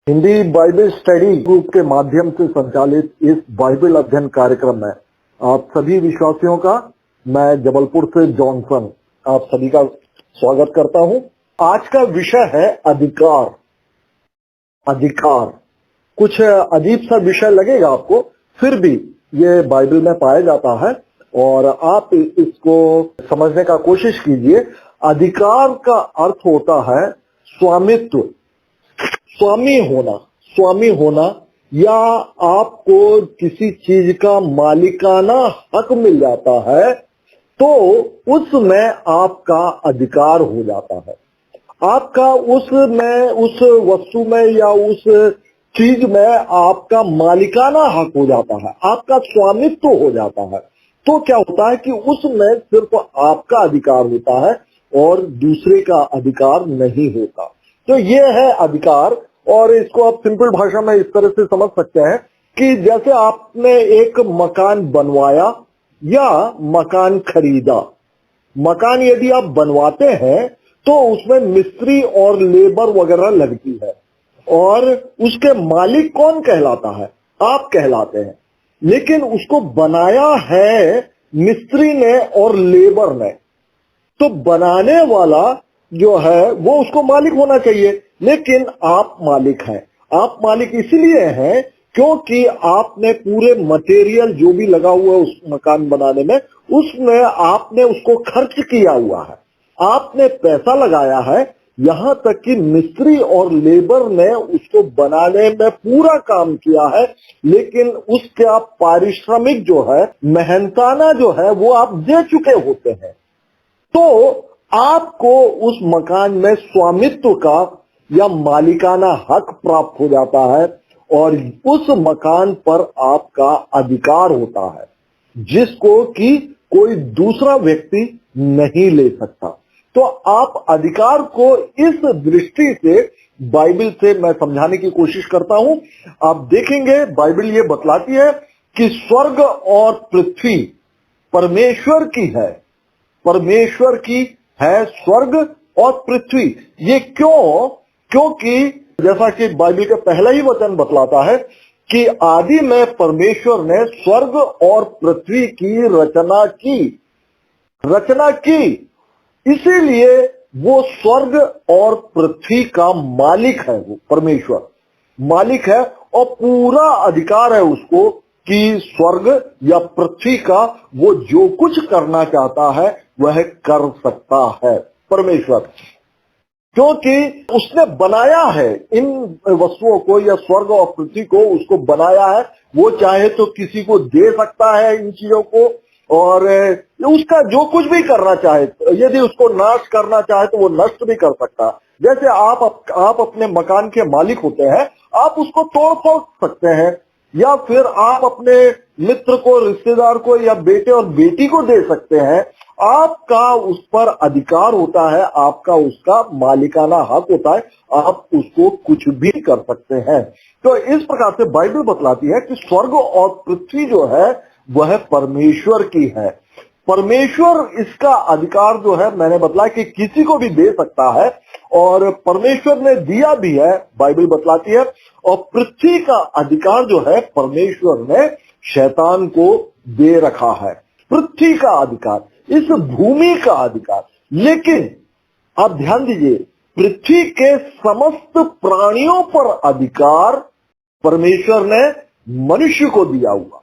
Hindi Bible study group के माध्यम से संचालित इस बाइबल अध्ययन कार्यक्रम में आप सभी विश्वासियों का मैं जबलपुर से जॉनसन आप सभी का स्वागत करता हूं। आज का विषय है अधिकार। अधिकार कुछ अजीब सा विषय लगेगा आपको, फिर भी ये बाइबल में पाया जाता है और आप इसको समझने का कोशिश कीजिए। अधिकार का अर्थ होता है स्वामित्व, स्वामी होना या आपको किसी चीज का मालिकाना हक मिल जाता है तो उसमें आपका अधिकार हो जाता है। आपका उसमें, उस वस्तु में या उस चीज में आपका मालिकाना हक हो जाता है, आपका स्वामित्व हो जाता है। तो क्या होता है कि उसमें सिर्फ आपका अधिकार होता है और दूसरे का अधिकार नहीं होता। तो ये है अधिकार। और इसको आप सिंपल भाषा में इस तरह से समझ सकते हैं कि जैसे आपने एक मकान बनवाया या मकान खरीदा। मकान यदि आप बनवाते हैं तो उसमें मिस्त्री और लेबर वगैरह लगती है और उसके मालिक कौन कहलाता है? आप कहलाते हैं। लेकिन उसको बनाया है मिस्त्री ने और लेबर ने, तो बनाने वाला जो है वो उसको मालिक होना चाहिए, लेकिन आप मालिक हैं। आप मालिक इसलिए हैं क्योंकि आपने पूरे मटेरियल जो भी लगा हुआ है उस मकान बनाने में, उसमें आपने उसको खर्च किया हुआ है, आपने पैसा लगाया है। यहां तक कि मिस्त्री और लेबर ने उसको बनाने में पूरा काम किया है, लेकिन उसका पारिश्रमिक जो है, मेहनताना जो है, वो आप दे चुके होते हैं। तो आपको उस मकान में स्वामित्व का या मालिकाना हक प्राप्त हो जाता है और उस मकान पर आपका अधिकार होता है, जिसको कि कोई दूसरा व्यक्ति नहीं ले सकता। तो आप अधिकार को इस दृष्टि से बाइबल से मैं समझाने की कोशिश करता हूं। आप देखेंगे बाइबल ये बतलाती है कि स्वर्ग और पृथ्वी परमेश्वर की है, परमेश्वर की है स्वर्ग और पृथ्वी। ये क्यों? क्योंकि जैसा कि बाइबल का पहला ही वचन बतलाता है कि आदि में परमेश्वर ने स्वर्ग और पृथ्वी की रचना की। इसीलिए वो स्वर्ग और पृथ्वी का मालिक है। वो परमेश्वर मालिक है और पूरा अधिकार है उसको कि स्वर्ग या पृथ्वी का वो जो कुछ करना चाहता है वह कर सकता है परमेश्वर, क्योंकि उसने बनाया है इन वस्तुओं को या स्वर्ग और पृथ्वी को, उसको बनाया है। वो चाहे तो किसी को दे सकता है इन चीजों को, और उसका जो कुछ भी करना चाहे, यदि उसको नाश करना चाहे तो वो नष्ट भी कर सकता है। जैसे आप अपने मकान के मालिक होते हैं, आप उसको तोड़ फोड़ सकते हैं, या फिर आप अपने मित्र को, रिश्तेदार को या बेटे और बेटी को दे सकते हैं। आपका उस पर अधिकार होता है, आपका उसका मालिकाना हक होता है, आप उसको कुछ भी कर सकते हैं। तो इस प्रकार से बाइबल बतलाती है कि स्वर्ग और पृथ्वी जो है वह परमेश्वर की है। परमेश्वर इसका अधिकार जो है, मैंने बतलाया कि किसी को भी दे सकता है और परमेश्वर ने दिया भी है, बाइबल बतलाती है। और पृथ्वी का अधिकार जो है परमेश्वर ने शैतान को दे रखा है, पृथ्वी का अधिकार, इस भूमि का अधिकार। लेकिन आप ध्यान दीजिए, पृथ्वी के समस्त प्राणियों पर अधिकार परमेश्वर ने मनुष्य को दिया हुआ है।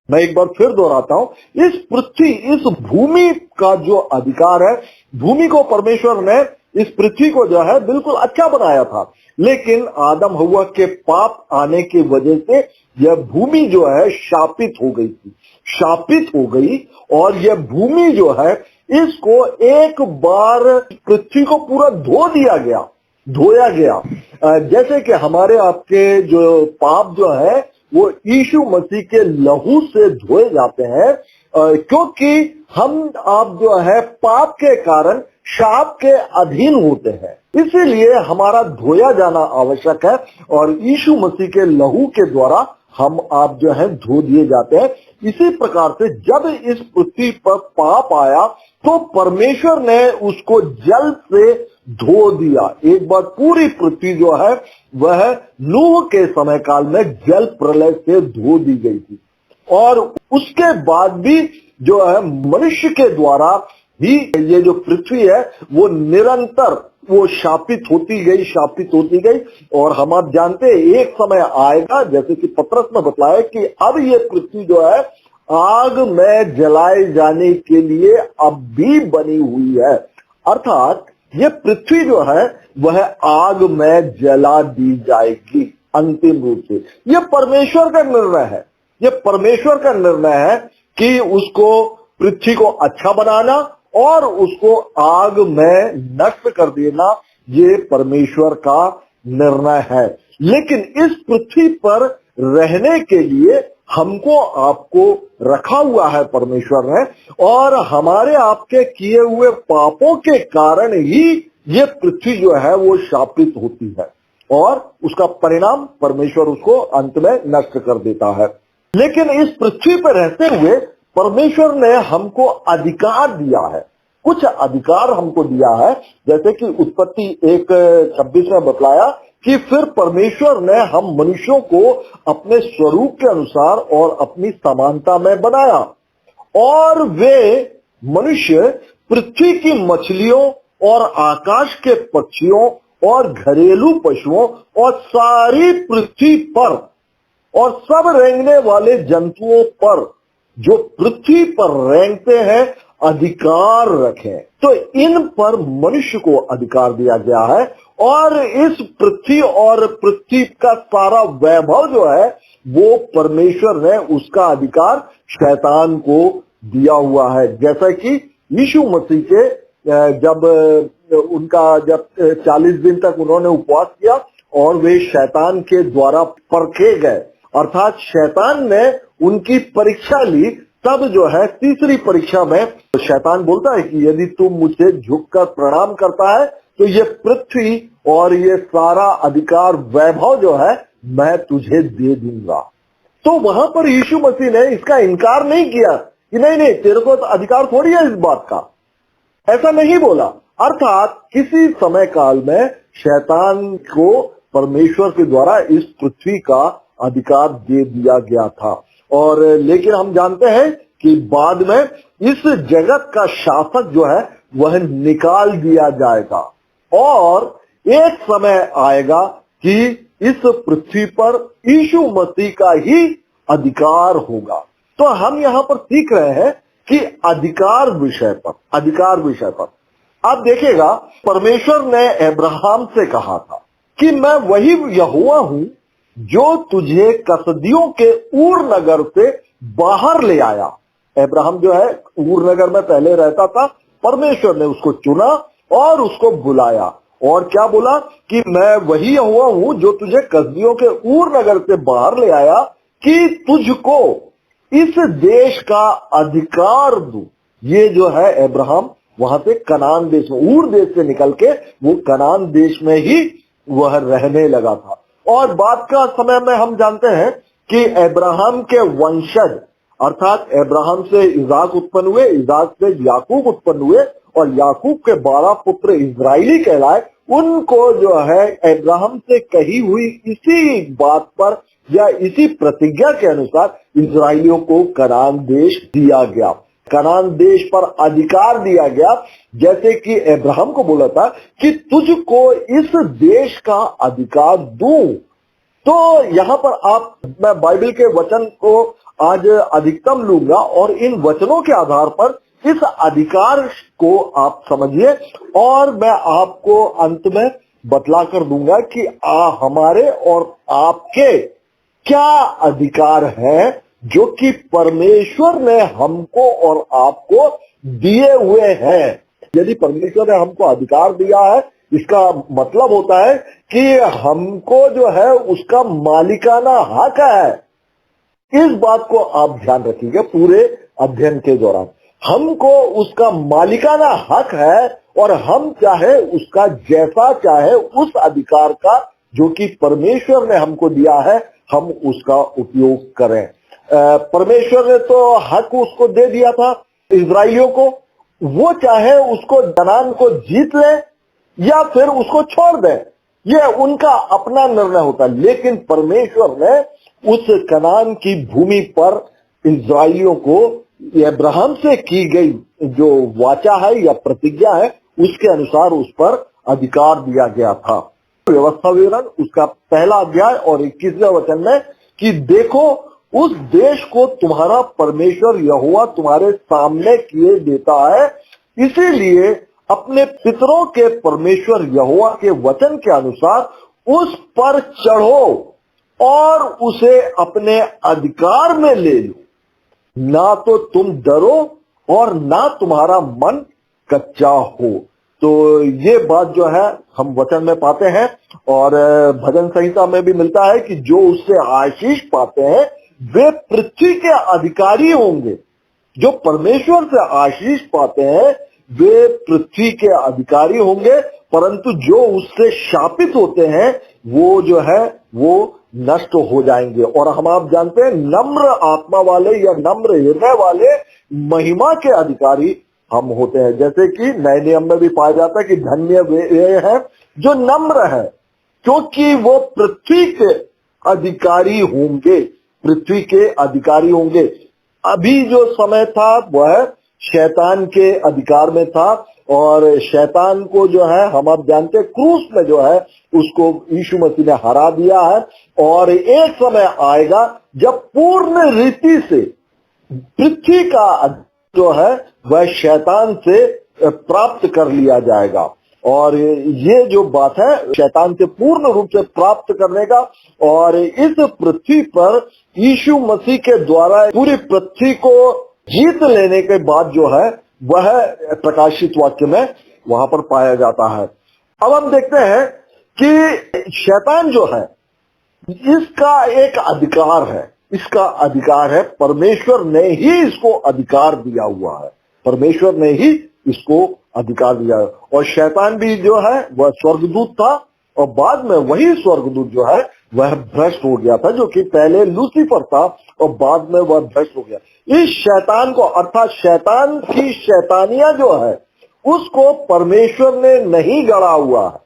मैं एक बार फिर दोहराता हूं, इस पृथ्वी, इस भूमि का जो अधिकार है, भूमि को परमेश्वर ने, इस पृथ्वी को जो है बिल्कुल अच्छा बनाया था, लेकिन आदम हव्वा के पाप आने की वजह से यह भूमि जो है शापित हो गई थी, शापित हो गई। और यह भूमि जो है, इसको एक बार पृथ्वी को पूरा धोया गया। जैसे कि हमारे आपके जो पाप जो है वो यीशु मसीह के लहू से धोए जाते हैं, क्योंकि हम आप जो है पाप के कारण शाप के अधीन होते हैं, इसीलिए हमारा धोया जाना आवश्यक है। और यीशु मसीह के लहू के द्वारा हम आप जो है धो दिए जाते हैं। इसी प्रकार से जब इस पृथ्वी पर पाप आया तो परमेश्वर ने उसको जल से धो दिया। एक बार पूरी पृथ्वी जो है वह नूह के समय काल में जल प्रलय से धो दी गई थी, और उसके बाद भी जो है मनुष्य के द्वारा ही ये जो पृथ्वी है वो निरंतर वो शापित होती गई। और हम आप जानते हैं एक समय आएगा, जैसे कि पतरस ने बताया, कि अब ये पृथ्वी जो है आग में जलाए जाने के लिए अब भी बनी हुई है। अर्थात ये पृथ्वी जो है वह आग में जला दी जाएगी अंतिम रूप से। यह परमेश्वर का निर्णय है, यह परमेश्वर का निर्णय है कि उसको पृथ्वी को अच्छा बनाना और उसको आग में नष्ट कर देना, ये परमेश्वर का निर्णय है। लेकिन इस पृथ्वी पर रहने के लिए हमको आपको रखा हुआ है परमेश्वर ने, और हमारे आपके किए हुए पापों के कारण ही ये पृथ्वी जो है वो शापित होती है, और उसका परिणाम परमेश्वर उसको अंत में नष्ट कर देता है। लेकिन इस पृथ्वी पर रहते हुए परमेश्वर ने हमको अधिकार दिया है, कुछ अधिकार हमको दिया है। जैसे कि उत्पत्ति 1:26 में बतलाया कि फिर परमेश्वर ने हम मनुष्यों को अपने स्वरूप के अनुसार और अपनी समानता में बनाया, और वे मनुष्य पृथ्वी की मछलियों और आकाश के पक्षियों और घरेलू पशुओं और सारी पृथ्वी पर और सब रेंगने वाले जंतुओं पर जो पृथ्वी पर रेंगते हैं अधिकार रखें। तो इन पर मनुष्य को अधिकार दिया गया है, और इस पृथ्वी और पृथ्वी का सारा वैभव जो है वो परमेश्वर ने उसका अधिकार शैतान को दिया हुआ है। जैसा कि यीशु मसीह के जब 40 दिन तक उन्होंने उपवास किया और वे शैतान के द्वारा परखे गए, अर्थात शैतान ने उनकी परीक्षा ली, तब जो है तीसरी परीक्षा में शैतान बोलता है कि यदि तुम मुझे झुककर प्रणाम करता है तो ये पृथ्वी और ये सारा अधिकार वैभव जो है मैं तुझे दे दूंगा। तो वहां पर यीशु मसीह ने इसका इनकार नहीं किया कि नहीं तेरे को तो अधिकार थोड़ी है इस बात का, ऐसा नहीं बोला। अर्थात किसी समय काल में शैतान को परमेश्वर के द्वारा इस पृथ्वी का अधिकार दे दिया गया था, और लेकिन हम जानते हैं कि बाद में इस जगत का शासक जो है वह निकाल दिया जाएगा, और एक समय आएगा कि इस पृथ्वी पर यीशु मसीह का ही अधिकार होगा। तो हम यहाँ पर सीख रहे हैं कि अधिकार विषय पर आप देखिएगा, परमेश्वर ने अब्राहम से कहा था कि मैं वही यहोवा हूं जो तुझे कसदियों के ऊर नगर से बाहर ले आया। अब्राहम जो है ऊर नगर में पहले रहता था, परमेश्वर ने उसको चुना और उसको बुलाया, और क्या बोला कि मैं वही यहोवा हूं जो तुझे कसदियों के ऊर नगर से बाहर ले आया कि तुझको इस देश का अधिकार दूं। ये जो है अब्राहम वहां से कनान देश में, ऊर देश से निकल के वो कनान देश में ही वह रहने लगा था। और बाद का समय में हम जानते हैं कि अब्राहम के वंशज, अर्थात अब्राहम से इसाक उत्पन्न हुए, इसाक से याकूब उत्पन्न हुए, और याकूब के 12 पुत्र इजराइली कहलाए। उनको जो है अब्राहम से कही हुई इसी बात पर या इसी प्रतिज्ञा के अनुसार इजराइलियों को कनान देश दिया गया, कनान देश पर अधिकार दिया गया। जैसे कि अब्राहम को बोला था कि तुझको इस देश का अधिकार दूं। तो यहाँ पर मैं बाइबल के वचन को आज अधिकतम लूंगा और इन वचनों के आधार पर इस अधिकार को आप समझिए, और मैं आपको अंत में बतला कर दूंगा कि हमारे और आपके क्या अधिकार है जो कि परमेश्वर ने हमको और आपको दिए हुए हैं। यदि परमेश्वर ने हमको अधिकार दिया है, इसका मतलब होता है कि हमको जो है उसका मालिकाना हक है। इस बात को आप ध्यान रखिएगा पूरे अध्ययन के दौरान। हमको उसका मालिकाना हक है, और हम चाहे उसका जैसा चाहे उस अधिकार का जो कि परमेश्वर ने हमको दिया है हम उसका उपयोग करें। परमेश्वर ने तो हक उसको दे दिया था इजराइलियों को, वो चाहे उसको कनान को जीत ले या फिर उसको छोड़ दें, यह उनका अपना निर्णय होता है। लेकिन परमेश्वर ने उस कनान की भूमि पर इस्राएलियों को अब्राहम से की गई जो वाचा है या प्रतिज्ञा है, उसके अनुसार उस पर अधिकार दिया गया था। व्यवस्था विवरण उसका पहला अध्याय और 21वें वचन में कि देखो उस देश को तुम्हारा परमेश्वर यहोवा तुम्हारे सामने किए देता है, इसीलिए अपने पितरों के परमेश्वर यहोवा के वचन के अनुसार उस पर चढ़ो और उसे अपने अधिकार में ले लो, ना तो तुम डरो और ना तुम्हारा मन कच्चा हो। तो ये बात जो है हम वचन में पाते हैं और भजन संहिता में भी मिलता है कि जो उससे आशीष पाते हैं वे पृथ्वी के अधिकारी होंगे। जो परमेश्वर से आशीष पाते हैं वे पृथ्वी के अधिकारी होंगे, परंतु जो उससे शापित होते हैं वो जो है वो नष्ट हो जाएंगे। और हम आप जानते हैं नम्र आत्मा वाले या नम्र हृदय वाले महिमा के अधिकारी हम होते हैं। जैसे कि नए नियम में भी पाया जाता है कि धन्य वे हैं जो नम्र है, क्योंकि वो पृथ्वी के अधिकारी होंगे, पृथ्वी के अधिकारी होंगे। अभी जो समय था वह शैतान के अधिकार में था और शैतान को जो है हम आप जानते क्रूस में जो है उसको यीशु मसीह ने हरा दिया है। और एक समय आएगा जब पूर्ण रीति से पृथ्वी का जो है वह शैतान से प्राप्त कर लिया जाएगा। और ये जो बात है शैतान से पूर्ण रूप से प्राप्त करने का, और इस पृथ्वी पर यीशु मसीह के द्वारा पूरी पृथ्वी को जीत लेने के बाद जो है वह प्रकाशित वाक्य में वहां पर पाया जाता है। अब हम देखते हैं कि शैतान जो है इसका एक अधिकार है, इसका अधिकार है, परमेश्वर ने ही इसको अधिकार दिया हुआ है, परमेश्वर ने ही इसको अधिकार दिया है। और शैतान भी जो है वह स्वर्गदूत था और बाद में वही स्वर्गदूत जो है वह भ्रष्ट हो गया था, जो कि पहले लूसीफर था और बाद में वह भ्रष्ट हो गया। इस शैतान को अर्थात शैतान की शैतानियां जो है उसको परमेश्वर ने नहीं गढ़ा हुआ है,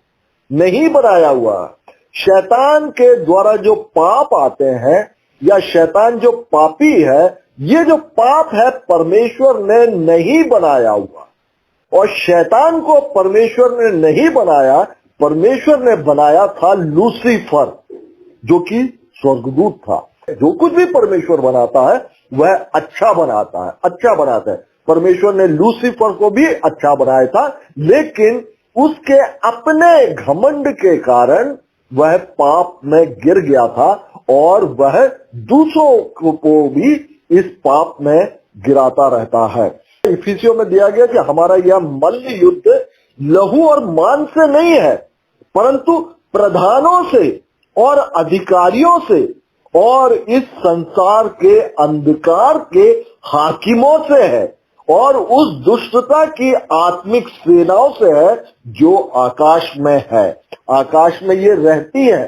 नहीं बनाया हुआ है। शैतान के द्वारा जो पाप आते हैं या शैतान जो पापी है, ये जो पाप है परमेश्वर ने नहीं बनाया हुआ। और शैतान को परमेश्वर ने नहीं बनाया, परमेश्वर ने बनाया था लूसीफर जो कि स्वर्गदूत था। जो कुछ भी परमेश्वर बनाता है वह अच्छा बनाता है, अच्छा बनाता है। परमेश्वर ने लूसीफर को भी अच्छा बनाया था, लेकिन उसके अपने घमंड के कारण वह पाप में गिर गया था और वह दूसरों को भी इस पाप में गिराता रहता है। इफिसियों में दिया गया कि हमारा यह मल्ल युद्ध लहू और मांस से नहीं है, परंतु प्रधानों से और अधिकारियों से और इस संसार के अंधकार के हाकिमों से है और उस दुष्टता की आत्मिक सेनाओं से है जो आकाश में है। आकाश में ये रहती है,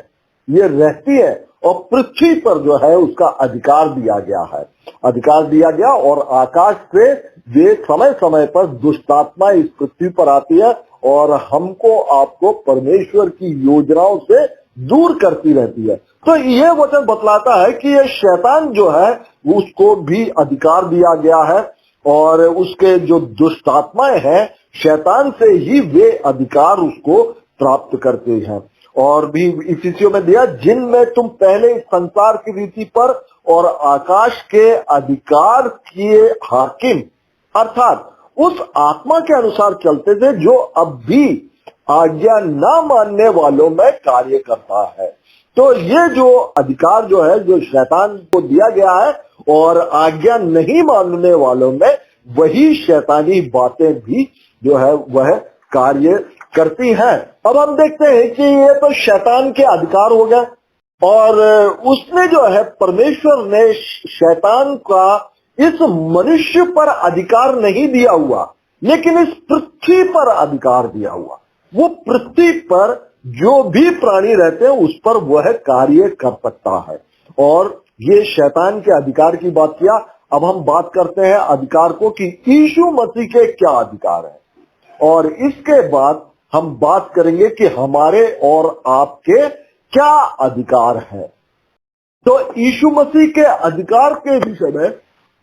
ये रहती है और पृथ्वी पर जो है उसका अधिकार दिया गया है, अधिकार दिया गया। और आकाश से वे समय समय पर दुष्टात्मा इस पृथ्वी पर आती है और हमको आपको परमेश्वर की योजनाओं से दूर करती रहती है। तो यह वचन बतलाता है कि यह शैतान जो है उसको भी अधिकार दिया गया है और उसके जो दुष्ट आत्माएं हैं शैतान से ही वे अधिकार उसको प्राप्त करते हैं। और भी इफिसियों में दिया जिनमें तुम पहले इस संसार की रीति पर और आकाश के अधिकार किए हाकिम, अर्थात उस आत्मा के अनुसार चलते थे जो अब भी आज्ञा न मानने वालों में कार्य करता है। तो ये जो अधिकार जो है जो शैतान को दिया गया है और आज्ञा नहीं मानने वालों में वही शैतानी बातें भी जो है वह कार्य करती हैं। अब हम देखते हैं कि ये तो शैतान के अधिकार हो गए और उसने जो है परमेश्वर ने शैतान का इस मनुष्य पर अधिकार नहीं दिया हुआ, लेकिन इस पृथ्वी पर अधिकार दिया हुआ। वो पृथ्वी पर जो भी प्राणी रहते हैं उस पर वह कार्य कर सकता है। और ये शैतान के अधिकार की बात किया। अब हम बात करते हैं अधिकार को कि यीशु मसीह के क्या अधिकार है, और इसके बाद हम बात करेंगे कि हमारे और आपके क्या अधिकार है। तो यीशु मसीह के अधिकार के विषय में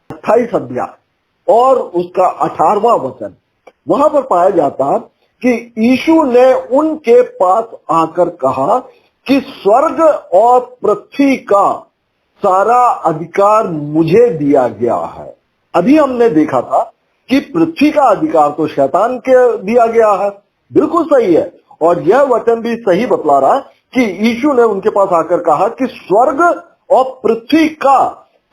28 अध्याय और उसका 18वां वचन, वहां पर पाया जाता कि यीशु ने उनके पास आकर कहा कि स्वर्ग और पृथ्वी का सारा अधिकार मुझे दिया गया है। अभी हमने देखा था कि पृथ्वी का अधिकार तो शैतान के दिया गया है, बिल्कुल सही है, और यह वचन भी सही बतला रहा है कि यीशु ने उनके पास आकर कहा कि स्वर्ग और पृथ्वी का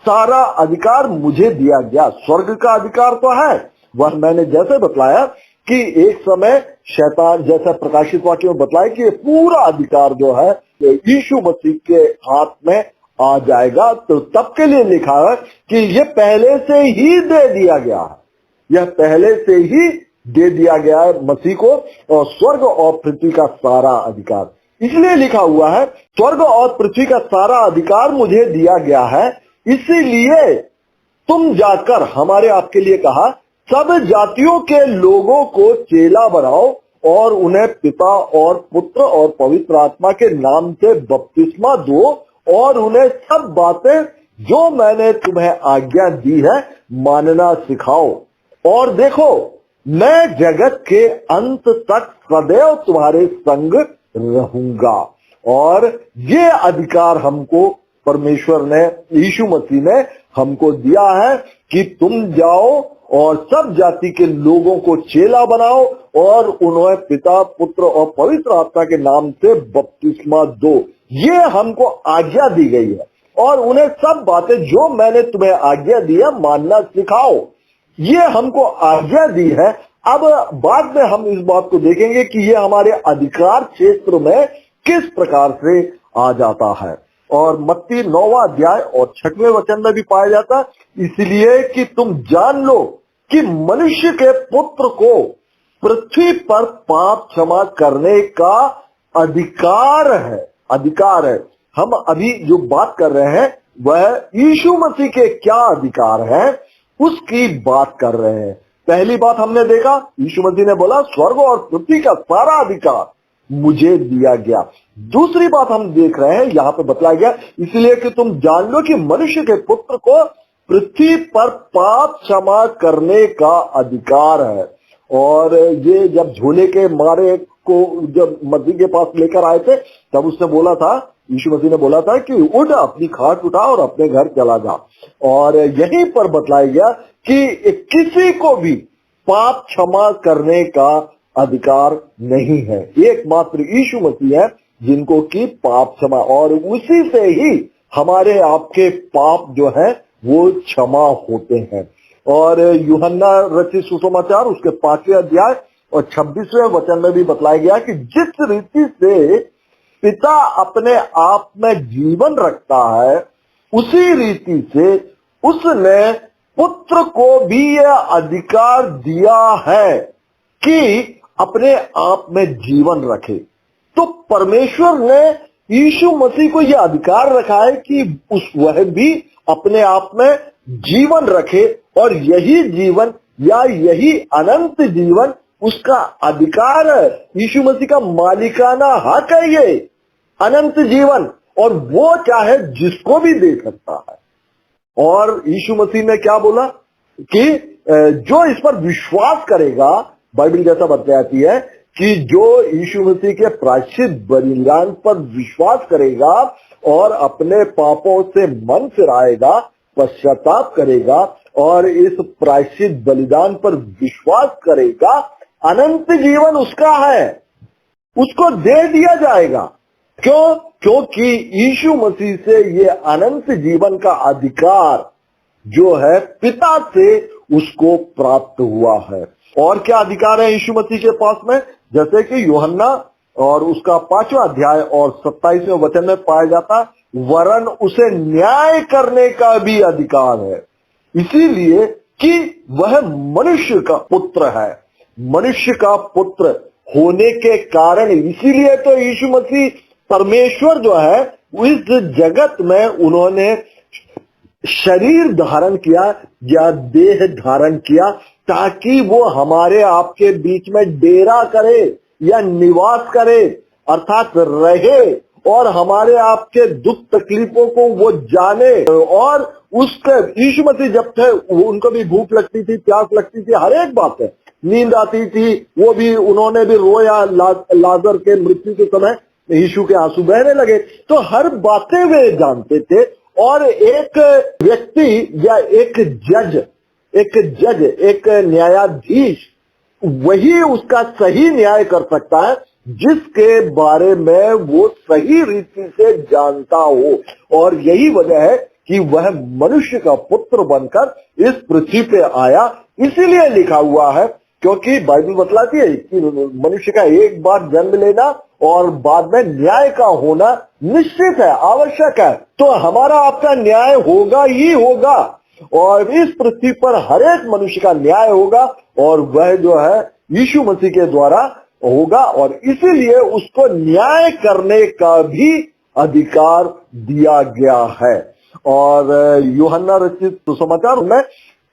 सारा अधिकार मुझे दिया गया। स्वर्ग का अधिकार तो है, वह मैंने जैसे बतलाया कि एक समय शैतान, जैसा प्रकाशित वाक्य में बतलाया कि ये पूरा अधिकार जो है यीशु मसीह के हाथ में आ जाएगा। तो तब के लिए लिखा है कि ये पहले से ही दे दिया गया है, यह पहले से ही दे दिया गया है मसीह को, और स्वर्ग और पृथ्वी का सारा अधिकार। इसलिए लिखा हुआ है स्वर्ग और पृथ्वी का सारा अधिकार मुझे दिया गया है, इसीलिए तुम जाकर, हमारे आपके लिए कहा, सब जातियों के लोगों को चेला बनाओ और उन्हें पिता और पुत्र और पवित्र आत्मा के नाम से बपतिस्मा दो और उन्हें सब बातें जो मैंने तुम्हें आज्ञा दी है मानना सिखाओ। और देखो, मैं जगत के अंत तक सदैव तुम्हारे संग रहूंगा। और ये अधिकार हमको परमेश्वर ने, यीशु मसीह ने हमको दिया है कि तुम जाओ और सब जाति के लोगों को चेला बनाओ और उन्हें पिता, पुत्र और पवित्र आत्मा के नाम से बपतिस्मा दो। ये हमको आज्ञा दी गई है, और उन्हें सब बातें जो मैंने तुम्हें आज्ञा दी है मानना सिखाओ। ये हमको आज्ञा दी है। अब बाद में हम इस बात को देखेंगे कि ये हमारे अधिकार क्षेत्र में किस प्रकार से आ जाता है। और मत्ती 9वां अध्याय और 6वें वचन में भी पाया जाता, इसलिए कि तुम जान लो कि मनुष्य के पुत्र को पृथ्वी पर पाप क्षमा करने का अधिकार है। अधिकार है। हम अभी जो बात कर रहे हैं वह यीशु मसीह के क्या अधिकार है उसकी बात कर रहे हैं। पहली बात हमने देखा, यीशु मसीह ने बोला स्वर्ग और पृथ्वी का सारा अधिकार मुझे दिया गया। दूसरी बात हम देख रहे हैं, यहां पे बतलाया गया इसलिए कि तुम जान लो कि मनुष्य के पुत्र को पृथ्वी पर पाप क्षमा करने का अधिकार है। और ये जब झोले के मारे को जब मसीह के पास लेकर आए थे, तब उसने बोला था, यीशु मसीह ने बोला था कि उठ, अपनी खाट उठा और अपने घर चला जा। और यहीं पर बतलाया गया कि किसी को भी पाप क्षमा करने का अधिकार नहीं है। एकमात्र यीशु मसीह है जिनको की पाप क्षमा, और उसी से ही हमारे आपके पाप जो है वो क्षमा होते हैं। और यूहन्ना रचित सुसमाचार उसके 5वें अध्याय और 26वें वचन में भी बतलाया गया कि जिस रीति से पिता अपने आप में जीवन रखता है, उसी रीति से उसने पुत्र को भी यह अधिकार दिया है कि अपने आप में जीवन रखे। तो परमेश्वर ने यीशु मसीह को यह अधिकार रखा है कि वह भी अपने आप में जीवन रखे, और यही जीवन या यही अनंत जीवन उसका अधिकार है। यीशु मसीह का मालिकाना हक है ये अनंत जीवन, और वो चाहे जिसको भी दे सकता है। और यीशु मसीह ने क्या बोला कि जो इस पर विश्वास करेगा, बाइबल जैसा बताती है कि जो यीशु मसीह के प्रायश्चित बलिदान पर विश्वास करेगा और अपने पापों से मन फिराएगा, पश्चाताप करेगा और इस प्रायश्चित बलिदान पर विश्वास करेगा, अनंत जीवन उसका है, उसको दे दिया जाएगा। क्यों? क्योंकि यीशु मसीह से ये अनंत जीवन का अधिकार जो है पिता से उसको प्राप्त हुआ है। और क्या अधिकार है यीशु मसीह के पास में? जैसे कि यूहन्ना और उसका 5वां अध्याय और 27वें वचन में पाया जाता, वरन उसे न्याय करने का भी अधिकार है, इसीलिए कि वह मनुष्य का पुत्र है। मनुष्य का पुत्र होने के कारण, इसीलिए तो यीशु मसीह परमेश्वर जो है इस जगत में उन्होंने शरीर धारण किया या देह धारण किया, ताकि वो हमारे आपके बीच में डेरा करे, या निवास करे, अर्थात रहे, और हमारे आपके दुख तकलीफों को वो जाने। और उसके यीशु मसीह जब थे उनको भी भूख लगती थी, प्यास लगती थी, हर एक बात है, नींद आती थी, वो भी उन्होंने भी रोया। लाजर के मृत्यु के समय यीशु के आंसू बहने लगे। तो हर बातें वे जानते थे। और एक व्यक्ति या एक जज, एक न्यायाधीश, वही उसका सही न्याय कर सकता है जिसके बारे में वो सही रीति से जानता हो। और यही वजह है कि वह मनुष्य का पुत्र बनकर इस पृथ्वी पे आया। इसीलिए लिखा हुआ है, क्योंकि बाइबल बतलाती है कि मनुष्य का एक बार जन्म लेना और बाद में न्याय का होना निश्चित है, आवश्यक है। तो हमारा आपका न्याय होगा ही होगा, और इस पृथ्वी पर हर एक मनुष्य का न्याय होगा, और वह जो है यीशु मसीह के द्वारा होगा। और इसीलिए उसको न्याय करने का भी अधिकार दिया गया है। और यूहन्ना रचित सुसमाचार में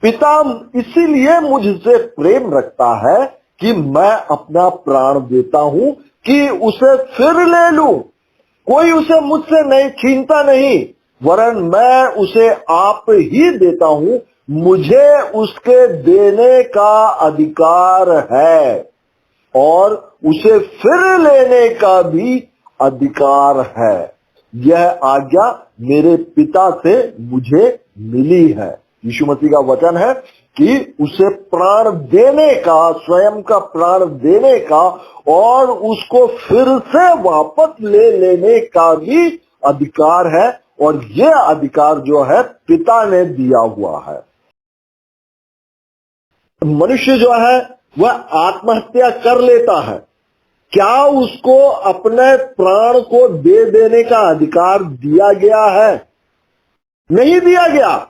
पिता इसीलिए मुझसे प्रेम रखता है कि मैं अपना प्राण देता हूं कि उसे फिर ले लूं। कोई उसे मुझसे नहीं छीनता नहीं, वरन मैं उसे आप ही देता हूं। मुझे उसके देने का अधिकार है और उसे फिर लेने का भी अधिकार है। यह आज्ञा मेरे पिता से मुझे मिली है। यीशु मसीह का वचन है कि उसे प्राण देने का, स्वयं का प्राण देने का, और उसको फिर से वापस ले लेने का भी अधिकार है। और यह अधिकार जो है पिता ने दिया हुआ है। मनुष्य जो है वह आत्महत्या कर लेता है, क्या उसको अपने प्राण को दे देने का अधिकार दिया गया है? नहीं दिया गया,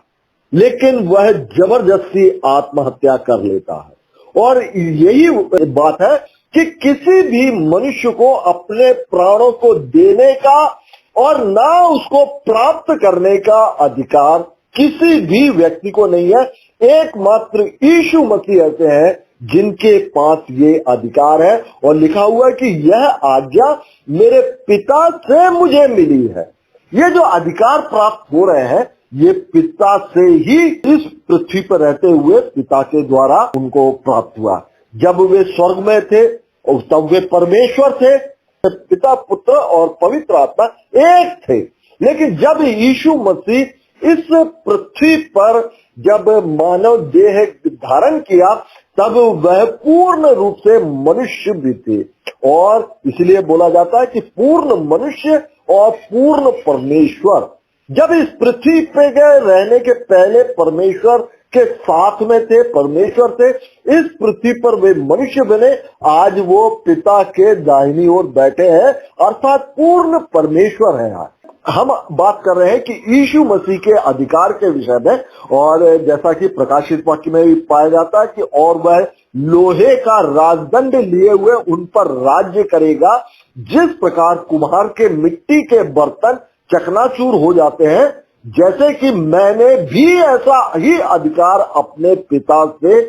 लेकिन वह जबरदस्ती आत्महत्या कर लेता है। और यही बात है कि किसी भी मनुष्य को अपने प्राणों को देने का और ना उसको प्राप्त करने का अधिकार किसी भी व्यक्ति को नहीं है। एकमात्र यीशु मसीह ऐसे हैं जिनके पास ये अधिकार है। और लिखा हुआ है कि यह आज्ञा मेरे पिता से मुझे मिली है। ये जो अधिकार प्राप्त हो रहे हैं, ये पिता से ही इस पृथ्वी पर रहते हुए पिता के द्वारा उनको प्राप्त हुआ। जब वे स्वर्ग में थे और तब वे परमेश्वर थे, पिता, पुत्र और पवित्र आत्मा एक थे। लेकिन जब यीशु मसीह इस पृथ्वी पर जब मानव देह धारण किया, तब वह पूर्ण रूप से मनुष्य भी थे। और इसलिए बोला जाता है कि पूर्ण मनुष्य और पूर्ण परमेश्वर। जब इस पृथ्वी पे गए रहने के पहले परमेश्वर के साथ में थे, परमेश्वर थे, इस पृथ्वी पर वे मनुष्य बने, आज वो पिता के दाहिनी ओर बैठे हैं, अर्थात पूर्ण परमेश्वर है। हम बात कर रहे हैं कि यीशु मसीह के अधिकार के विषय में। और जैसा कि प्रकाशित वाक्य में भी पाया जाता है कि और वह लोहे का राजदंड लिए हुए उन पर राज्य करेगा, जिस प्रकार कुम्हार के मिट्टी के बर्तन चकनाचूर हो जाते हैं, जैसे कि मैंने भी ऐसा ही अधिकार अपने पिता से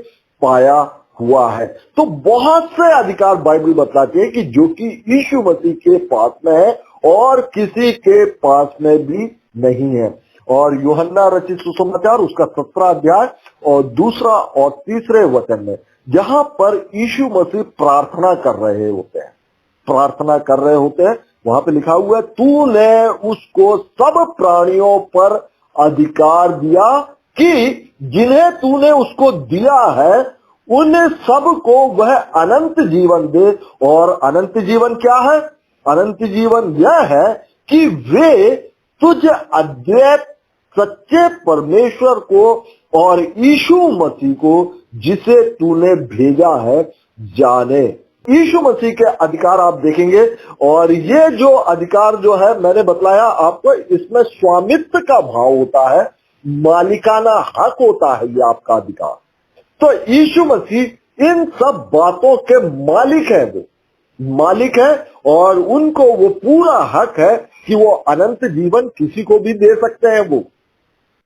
पाया हुआ है। तो बहुत से अधिकार बाइबल बताते हैं कि जो कि यीशु मसीह के पास में है और किसी के पास में भी नहीं है। और यूहन्ना रचित सुसमाचार उसका 17 अध्याय और 2 और 3 वचन में, जहां पर यीशु मसीह प्रार्थना कर रहे होते हैं, वहां पे लिखा हुआ है, तूने उसको सब प्राणियों पर अधिकार दिया कि जिन्हें तूने उसको दिया है उन सब को वह अनंत जीवन दे। और अनंत जीवन क्या है? अनंत जीवन यह है कि वे तुझ अद्वैत सच्चे परमेश्वर को और यीशु मसीह को जिसे तूने भेजा है जाने। यीशु मसीह के अधिकार आप देखेंगे, और ये जो अधिकार जो है मैंने बतलाया आपको, इसमें स्वामित्व का भाव होता है, मालिकाना हक होता है ये आपका अधिकार। तो यीशु मसीह इन सब बातों के मालिक है और उनको वो पूरा हक है कि वो अनंत जीवन किसी को भी दे सकते हैं।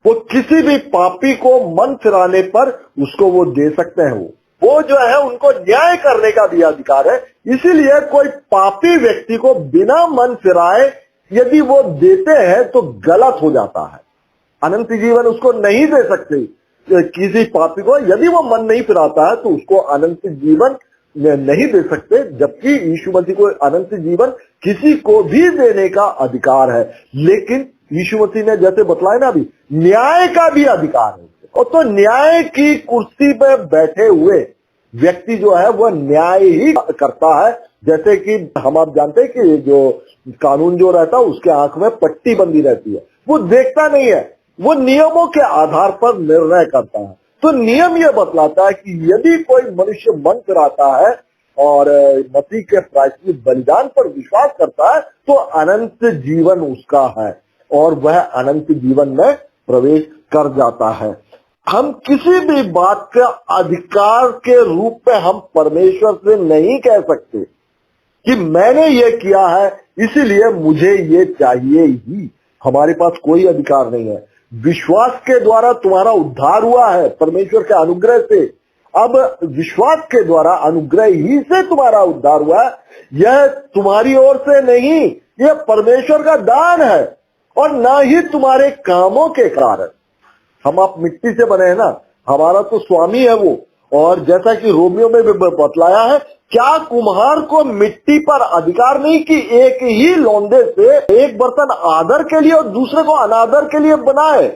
वो किसी भी पापी को मन फिराने पर उसको वो दे सकते हैं। वो जो है उनको न्याय करने का भी अधिकार है। इसीलिए कोई पापी व्यक्ति को बिना मन फिराए यदि वो देते हैं तो गलत हो जाता है। अनंत जीवन उसको नहीं दे सकते किसी पापी को। यदि वो मन नहीं फिराता है तो उसको अनंत जीवन नहीं दे सकते, जबकि यीशु मसीह को अनंत जीवन किसी को भी देने का अधिकार है। लेकिन यीशु मसीह ने जैसे बतलाया ना अभी, न्याय का भी अधिकार है। और तो न्याय की कुर्सी पे बैठे हुए व्यक्ति जो है वह न्याय ही करता है। जैसे कि हम आप जानते हैं कि जो कानून जो रहता है उसके आंख में पट्टी बंदी रहती है, वो देखता नहीं है, वो नियमों के आधार पर निर्णय करता है। तो नियम यह बतलाता है कि यदि कोई मनुष्य मन फिराता है और मसीह के प्रायश्चित बलिदान पर विश्वास करता है तो अनंत जीवन उसका है और वह अनंत जीवन में प्रवेश कर जाता है। हम किसी भी बात का अधिकार के रूप में हम परमेश्वर से नहीं कह सकते कि मैंने ये किया है इसीलिए मुझे ये चाहिए ही। हमारे पास कोई अधिकार नहीं है। विश्वास के द्वारा तुम्हारा उद्धार हुआ है परमेश्वर के अनुग्रह से। अब विश्वास के द्वारा अनुग्रह ही से तुम्हारा उद्धार हुआ है। यह तुम्हारी ओर से नहीं, यह परमेश्वर का दान है और ना ही तुम्हारे कामों के कारण। हम आप मिट्टी से बने हैं ना, हमारा तो स्वामी है वो। और जैसा कि रोमियो में भी बतलाया है, क्या कुम्हार को मिट्टी पर अधिकार नहीं कि एक ही लौंदे से एक बर्तन आदर के लिए और दूसरे को अनादर के लिए बनाए।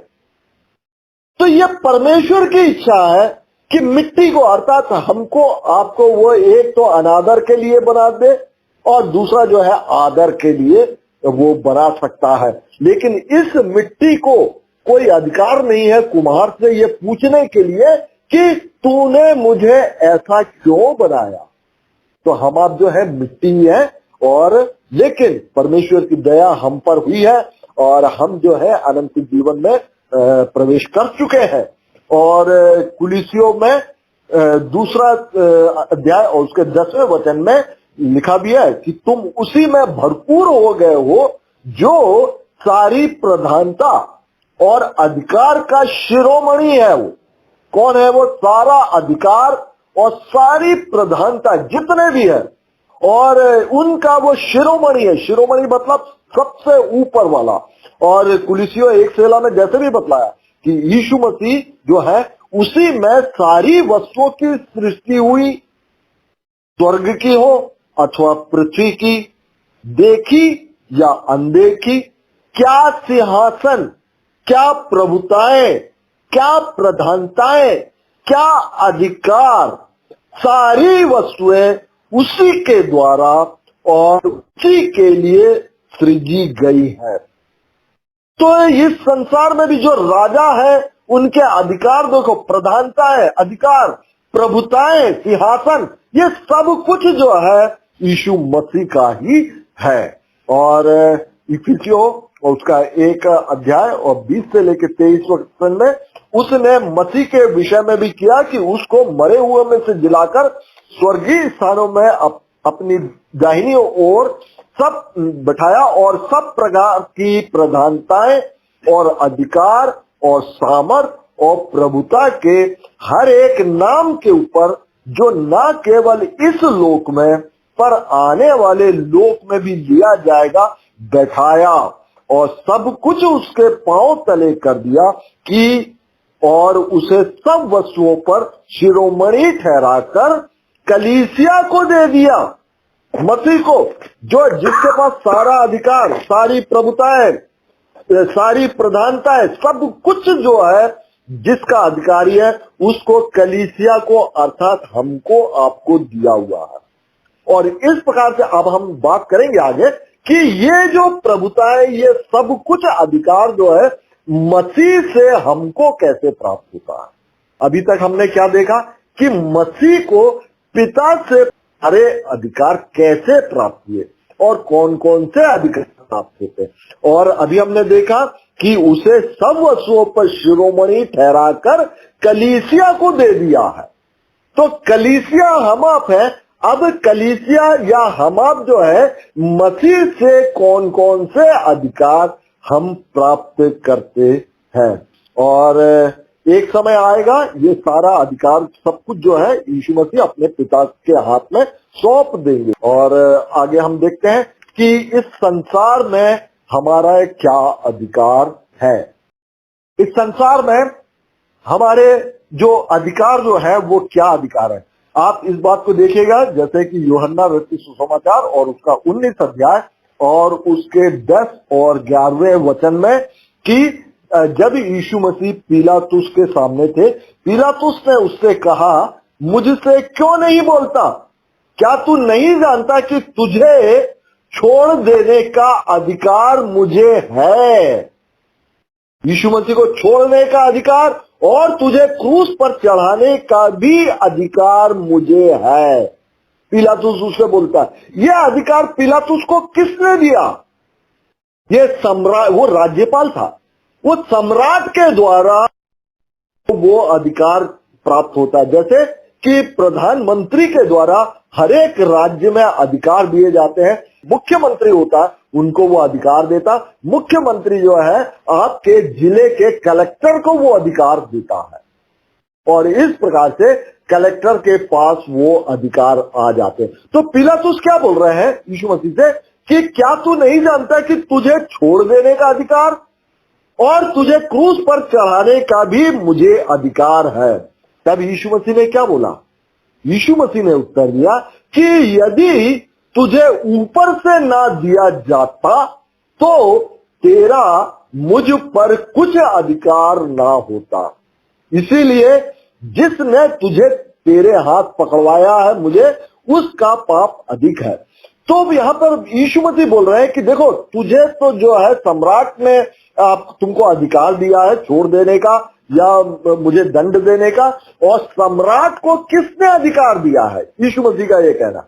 तो यह परमेश्वर की इच्छा है कि मिट्टी को अर्थात हमको आपको वो एक तो अनादर के लिए बना दे और दूसरा जो है आदर के लिए वो बना सकता है। लेकिन इस मिट्टी को कोई अधिकार नहीं है कुम्हार से ये पूछने के लिए कि तूने मुझे ऐसा क्यों बनाया। तो हम आप जो है मिट्टी है और लेकिन परमेश्वर की दया हम पर हुई है और हम जो है अनंत जीवन में प्रवेश कर चुके हैं। और कुलिसियों में दूसरा अध्याय और उसके 10वें वचन में लिखा भी है कि तुम उसी में भरपूर हो गए हो जो सारी प्रधानता और अधिकार का शिरोमणि है। वो कौन है? वो सारा अधिकार और सारी प्रधानता जितने भी है और उनका वो शिरोमणि है। शिरोमणि मतलब सबसे ऊपर वाला। और कुलिसियों 1:16 में जैसे भी बतलाया कि यीशु मसीह जो है उसी में सारी वस्तुओं की सृष्टि हुई, स्वर्ग की हो अथवा पृथ्वी की, देखी या अनदेखी, क्या सिंहासन, क्या प्रभुताएं, क्या प्रधानताएं, क्या अधिकार, सारी वस्तुएं उसी के द्वारा और उसी के लिए सृजी गई है। तो इस संसार में भी जो राजा है उनके अधिकार देखो, प्रधानता है, अधिकार, प्रभुताएं, सिंहासन, ये सब कुछ जो है यीशु मसीह का ही है। और इफिसियों और उसका 1 अध्याय और 20 से लेकर 23 वचन में उसने मसीह के विषय में भी किया कि उसको मरे हुए में से जिलाकर स्वर्गीय स्थानों में अपनी दाहिनी ओर सब बैठाया और सब प्रकार की प्रधानताएं और अधिकार और सामर्थ और प्रभुता के हर एक नाम के ऊपर जो ना केवल इस लोक में पर आने वाले लोक में भी लिया जाएगा बैठाया और सब कुछ उसके पांव तले कर दिया कि और उसे सब वस्तुओं पर शिरोमणि ठहराकर कलीसिया को दे दिया। मसीह को जो जिसके पास सारा अधिकार, सारी प्रभुताएं, सारी प्रधानताएं, सब कुछ जो है जिसका अधिकारी है उसको कलीसिया को अर्थात हमको आपको दिया हुआ है। और इस प्रकार से अब हम बात करेंगे आगे कि ये जो प्रभुताएं, ये सब कुछ अधिकार जो है मसीह से हमको कैसे प्राप्त होता है। अभी तक हमने क्या देखा कि मसीह को पिता से सारे अधिकार कैसे प्राप्त हुए और कौन कौन से अधिकार प्राप्त होते। और अभी हमने देखा कि उसे सब वस्तुओं पर शिरोमणि ठहराकर कलीसिया को दे दिया है। तो कलीसिया हम आप है। अब कलीसिया या हम आप जो है मसीह से कौन कौन से अधिकार हम प्राप्त करते हैं। और एक समय आएगा ये सारा अधिकार सब कुछ जो है यीशु मसीह अपने पिता के हाथ में सौंप देंगे। और आगे हम देखते हैं कि इस संसार में हमारा क्या अधिकार है। इस संसार में हमारे जो अधिकार जो है वो क्या अधिकार है। आप इस बात को देखिएगा जैसे कि यूहन्ना रचित सुसमाचार और उसका 19 अध्याय और उसके 10 और 11वें वचन में कि जब यीशु मसीह पिलातुस के सामने थे, पिलातुस ने उससे कहा, मुझसे क्यों नहीं बोलता? क्या तू नहीं जानता कि तुझे छोड़ देने का अधिकार मुझे है? यीशु मसीह को छोड़ने का अधिकार और तुझे क्रूस पर चढ़ाने का भी अधिकार मुझे है। पिलातुस उससे बोलता है। यह अधिकार पिलातुस को किसने दिया? ये सम्राट, वो राज्यपाल था, वो सम्राट के द्वारा वो अधिकार प्राप्त होता है। जैसे कि प्रधानमंत्री के द्वारा हर एक राज्य में अधिकार दिए जाते हैं। मुख्यमंत्री होता है, उनको वो अधिकार देता। मुख्यमंत्री जो है आपके जिले के कलेक्टर को वो अधिकार देता है और इस प्रकार से कलेक्टर के पास वो अधिकार आ जाते हैं। तो पिलातुस क्या बोल रहे हैं यीशु मसीह से कि क्या तू नहीं जानता कि तुझे छोड़ देने का अधिकार और तुझे क्रूस पर चढ़ाने का भी मुझे अधिकार है? तब यीशु मसीह ने क्या बोला? यीशु मसीह ने उत्तर दिया कि यदि तुझे ऊपर से ना दिया जाता तो तेरा मुझ पर कुछ अधिकार ना होता। इसीलिए जिसने तुझे तेरे हाथ पकड़वाया है मुझे, उसका पाप अधिक है। तो यहां पर यीशु मसीह बोल रहे हैं कि देखो, तुझे तो जो है सम्राट ने तुमको अधिकार दिया है छोड़ देने का या मुझे दंड देने का, और सम्राट को किसने अधिकार दिया है? यीशु मसीह का ये कहना,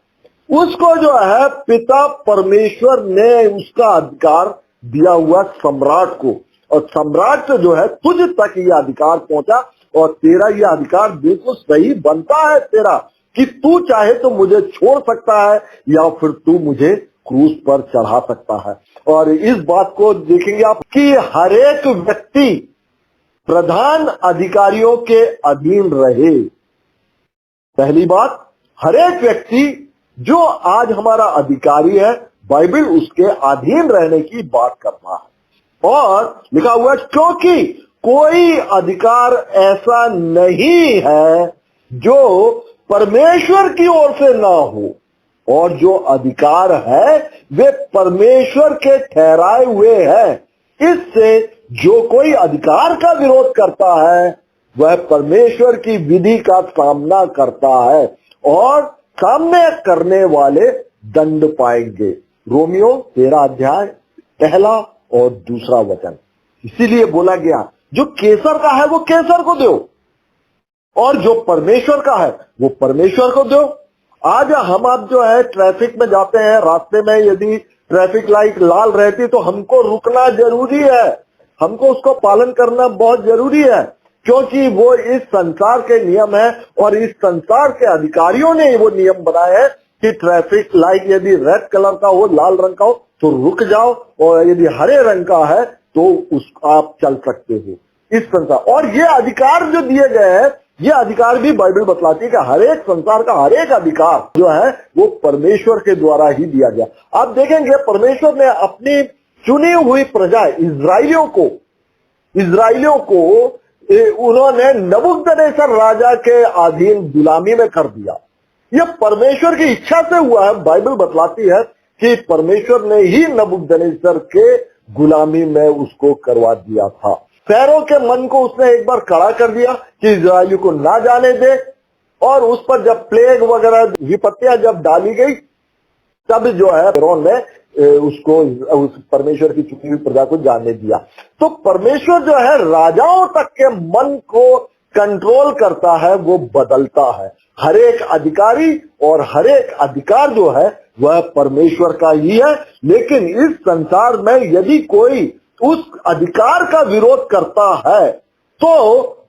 उसको जो है पिता परमेश्वर ने उसका अधिकार दिया हुआ सम्राट को, और सम्राट से जो है तुझ तक ये अधिकार पहुंचा और तेरा ये अधिकार बिल्कुल सही बनता है तेरा कि तू चाहे तो मुझे छोड़ सकता है या फिर तू मुझे क्रूस पर चढ़ा सकता है। और इस बात को देखेंगे आप कि हर एक व्यक्ति प्रधान अधिकारियों के अधीन रहे। पहली बात, हर एक व्यक्ति जो आज हमारा अधिकारी है, बाइबल उसके अधीन रहने की बात करता है। और लिखा हुआ है क्योंकि कोई अधिकार ऐसा नहीं है जो परमेश्वर की ओर से ना हो, और जो अधिकार है वे परमेश्वर के ठहराए हुए हैं। इससे जो कोई अधिकार का विरोध करता है वह परमेश्वर की विधि का सामना करता है और सामने करने वाले दंड पाएंगे। रोमियो 13 अध्याय 1 और 2 वचन। इसीलिए बोला गया जो केसर का है वो केसर को दो और जो परमेश्वर का है वो परमेश्वर को दो। आज हम आप जो है ट्रैफिक में जाते हैं, रास्ते में यदि ट्रैफिक लाइट लाल रहती तो हमको रुकना जरूरी है, हमको उसको पालन करना बहुत जरूरी है, क्योंकि वो इस संसार के नियम है और इस संसार के अधिकारियों ने वो नियम बनाए हैं कि ट्रैफिक लाइट यदि रेड कलर का हो, लाल रंग का हो तो रुक जाओ, और यदि हरे रंग का है तो उस आप चल सकते हो इस संसार। और ये अधिकार जो दिए गए हैं, ये अधिकार भी बाइबल बतलाती है कि हर एक संसार का हर एक अधिकार जो है वो परमेश्वर के द्वारा ही दिया गया। आप देखेंगे परमेश्वर ने अपनी चुनी हुई प्रजा इजराइलियों को उन्होंने नबूकदनेस्सर राजा के अधीन गुलामी में कर दिया। यह परमेश्वर की इच्छा से हुआ है। बाइबल बतलाती है कि परमेश्वर ने ही नबूकदनेस्सर के गुलामी में उसको करवा दिया था। फैरो के मन को उसने एक बार कड़ा कर दिया कि इजराइलियों को ना जाने दे, और उस पर जब प्लेग वगैरह विपत्तियां जब डाली गई तब जो है फिरौन ने उसको उस परमेश्वर की चुनी हुई प्रजा को जाने दिया। तो परमेश्वर जो है राजाओं तक के मन को कंट्रोल करता है, वो बदलता है। हर एक अधिकारी और हर एक अधिकार जो है वह परमेश्वर का ही है। लेकिन इस संसार में यदि कोई उस अधिकार का विरोध करता है तो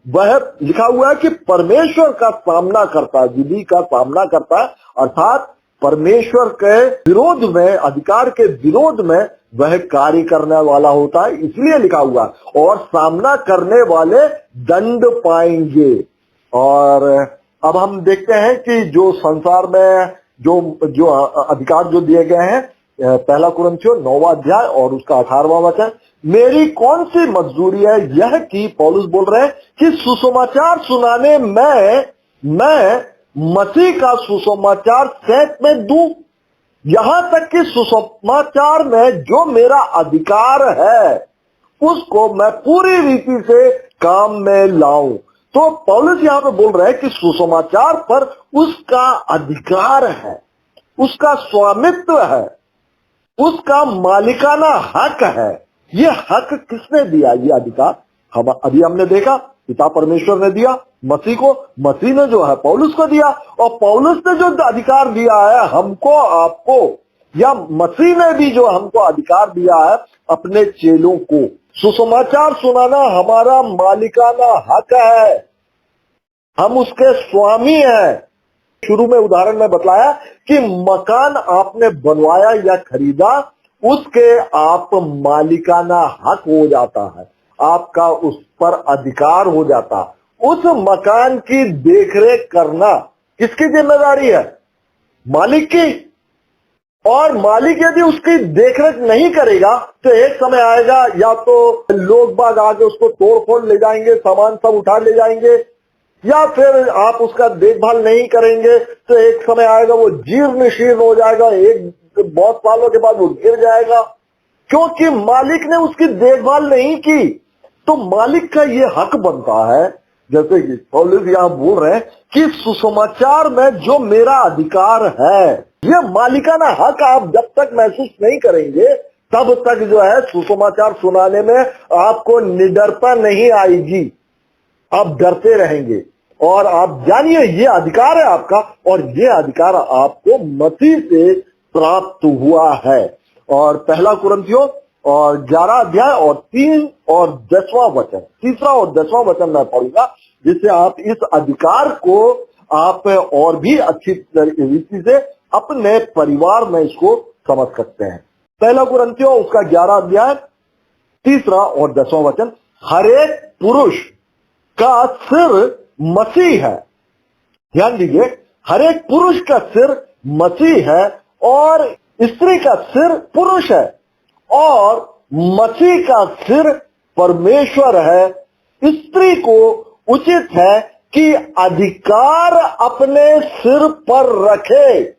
वह लिखा हुआ है कि परमेश्वर का सामना करता है, विधि का सामना करता है, अर्थात परमेश्वर के विरोध में, अधिकार के विरोध में वह कार्य करने वाला होता है, इसलिए लिखा हुआ है, और सामना करने वाले दंड पाएंगे। और अब हम देखते हैं कि जो संसार में जो जो अधिकार जो दिए गए हैं, पहला कुरिन्थियों 9वां अध्याय और उसका 18वां वचन, मेरी कौन सी मजदूरी है यह कि पौलुस बोल रहे हैं कि सुसमाचार सुनाने में मैं मसीह का सुसमाचार सैंत में दूं, यहां तक कि सुसमाचार में जो मेरा अधिकार है उसको मैं पूरी रीति से काम में लाऊं। तो पौलुस यहां पे बोल रहे हैं कि सुसमाचार पर उसका अधिकार है, उसका स्वामित्व है, उसका मालिकाना हक है। ये हक किसने दिया? ये अधिकार हम अभी हमने देखा, पिता परमेश्वर ने दिया मसीह को, मसीह ने जो है पौलुस को दिया, और पौलुस ने जो अधिकार दिया है हमको, आपको, या मसीह ने भी जो हमको अधिकार दिया है अपने चेलों को, सुसमाचार सुनाना हमारा मालिकाना हक है, हम उसके स्वामी हैं। शुरू में उदाहरण में बतलाया कि मकान आपने बनवाया या खरीदा, उसके आप मालिकाना हक हो जाता है, आपका उस पर अधिकार हो जाता है। उस मकान की देखरेख करना किसकी जिम्मेदारी है? मालिक की। और मालिक यदि उसकी देखरेख नहीं करेगा तो एक समय आएगा, या तो लोग बाग आके उसको तोड़ फोड़ ले जाएंगे, सामान सब उठा ले जाएंगे, या फिर आप उसका देखभाल नहीं करेंगे तो एक समय आएगा वो जीर्ण शीर्ण हो जाएगा, एक बहुत सालों के बाद वो गिर जाएगा, क्योंकि मालिक ने उसकी देखभाल नहीं की। तो मालिक का ये हक बनता है, जैसे कि पौलुस यहां बोल रहे हैं कि सुसमाचार में जो मेरा अधिकार है, ये मालिकाना हक आप जब तक महसूस नहीं करेंगे तब तक जो है सुसमाचार सुनाने में आपको निडरता नहीं आएगी, आप डरते रहेंगे। और आप जानिए ये अधिकार है आपका, और ये अधिकार आपको मसीह से प्राप्त हुआ है। और पहला कुरिन्थियों और 11 अध्याय और 3 और 10वां वचन, 3 और 10वां वचन मैं पढ़ूंगा, जिससे आप इस अधिकार को आप और भी अच्छी रीति से अपने परिवार में इसको समझ सकते हैं। पहला कुरिन्थियों उसका 11 अध्याय 3 और 10वां वचन, हर एक पुरुष का सिर मसीह है। ध्यान दीजिए, हर एक पुरुष का सिर मसीह है और स्त्री का सिर पुरुष है, और मसीह का सिर परमेश्वर है। स्त्री को उचित है कि अधिकार अपने सिर पर रखे,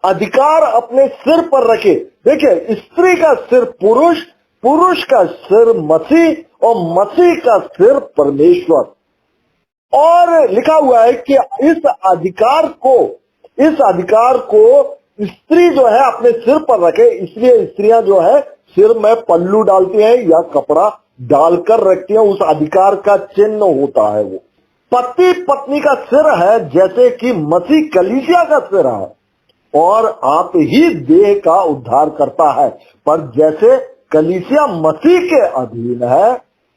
अधिकार अपने सिर पर रखे। देखिए, स्त्री का सिर पुरुष, पुरुष का सिर मसीह और मसीह का सिर परमेश्वर। और लिखा हुआ है कि इस अधिकार को स्त्री जो है अपने सिर पर रखे, इसलिए स्त्रियां जो है सिर में पल्लू डालती हैं या कपड़ा डालकर रखती हैं, उस अधिकार का चिन्ह होता है वो। पति पत्नी का सिर है, जैसे कि मसीह कलीसिया का सिर है, और आप ही देह का उद्धार करता है। पर जैसे कलीसिया मसीह के अधीन है,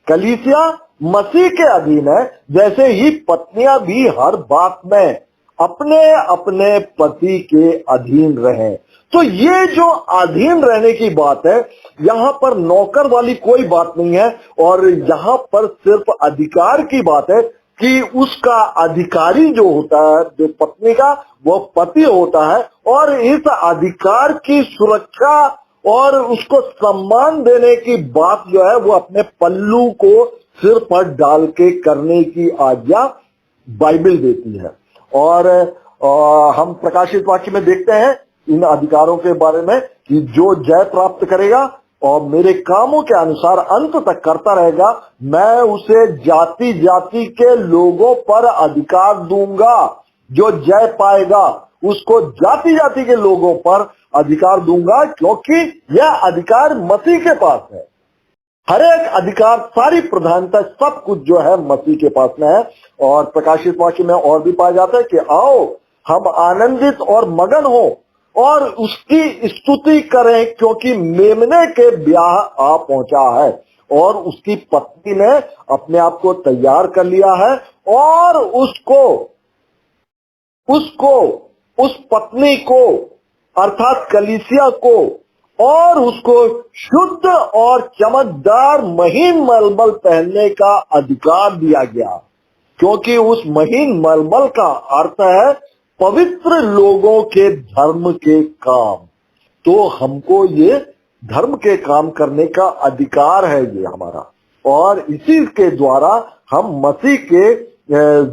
कलीसिया मसीह के अधीन है, वैसे ही पत्नियां भी हर बात में अपने अपने पति के अधीन रहें। तो ये जो अधीन रहने की बात है, यहाँ पर नौकर वाली कोई बात नहीं है, और यहाँ पर सिर्फ अधिकार की बात है कि उसका अधिकारी जो होता है, जो पत्नी का, वो पति होता है, और इस अधिकार की सुरक्षा और उसको सम्मान देने की बात जो है वो अपने पल्लू को सिर पर डाल के करने की आज्ञा बाइबल देती है। और हम प्रकाशित वाक्य में देखते हैं इन अधिकारों के बारे में कि जो जय प्राप्त करेगा और मेरे कामों के अनुसार अंत तक करता रहेगा, मैं उसे जाति जाति के लोगों पर अधिकार दूंगा। जो जय पाएगा उसको जाति जाति के लोगों पर अधिकार दूंगा, क्योंकि यह अधिकार मसीह के पास है। हर एक अधिकार, सारी प्रधानता, सब कुछ जो है मसीह के पास में है। और प्रकाशित वाक्य में और भी पाया जाता है कि आओ हम आनंदित और मगन हो और उसकी स्तुति करें, क्योंकि मेमने के ब्याह आ पहुंचा है और उसकी पत्नी ने अपने आप को तैयार कर लिया है, और उसको उस पत्नी को अर्थात कलीसिया को और उसको शुद्ध और चमकदार महीन मलमल पहनने का अधिकार दिया गया, क्योंकि उस महीन मलमल का अर्थ है पवित्र लोगों के धर्म के काम। तो हमको ये धर्म के काम करने का अधिकार है ये हमारा, और इसी के द्वारा हम मसीह के